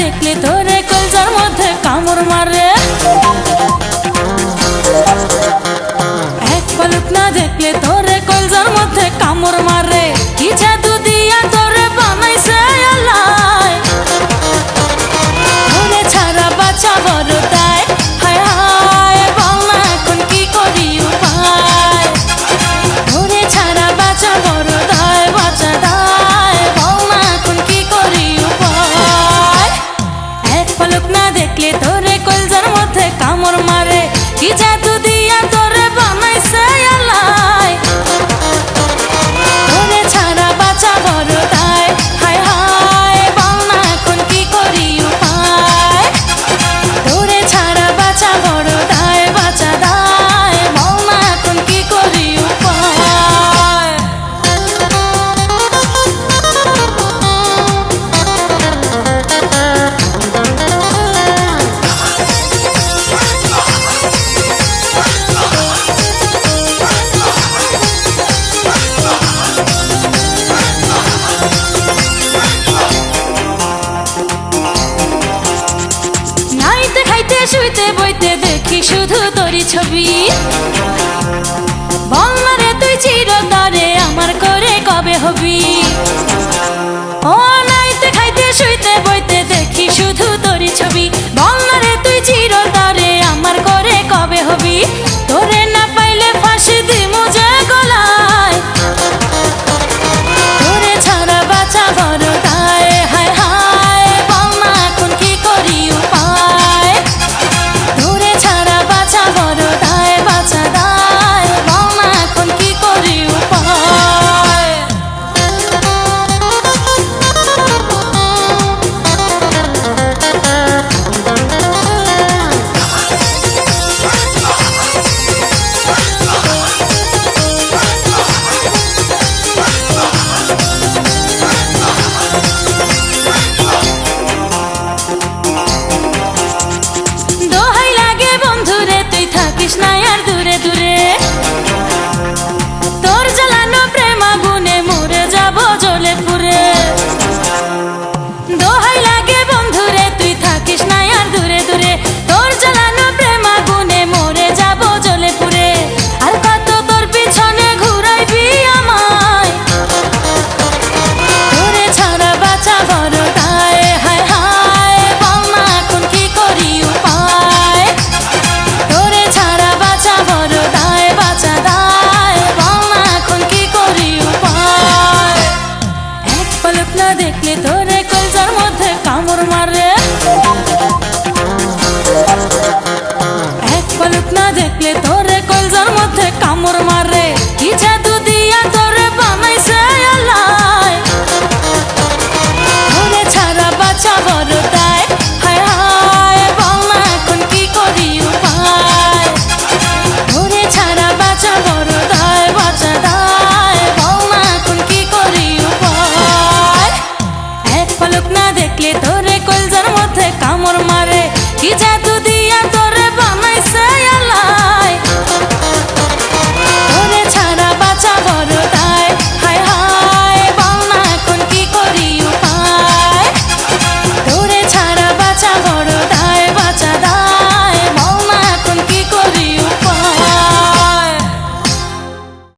দেখলে তোরে কলজার মধ্যে কামড় মারে, এক পলক না দেখলে তোরে কলজার মধ্যে কামড় মারে। কি জাদু দিয়া তোরে বানাইছে আল্লাহ, তোরে ছাড়া বাঁচা বড় দায়। হায় হায় বল না এখন কি করি উপায়, তোরে ছাড়া বাঁচা বড় দায়, বাঁচা দায়। বল না এখন কি করি উপায়, এক পলক না দেখলে তোরে কলজার মধ্যে কামড় মারে। কি জাদু দিয়া তোরে বানাইছে আল্লাহ, তোরে ছাড়া বাঁচা বড় দায়। হায় হায় বল না এখন কি করি উপায়, তোরে ছাড়া বাঁচা বড় দায়, বাঁচা দায়। বল না এখন কি করি উপায়। নাইতে খাইতে শুইতে বইতে দেখি শুধু তোরই ছবি, বল না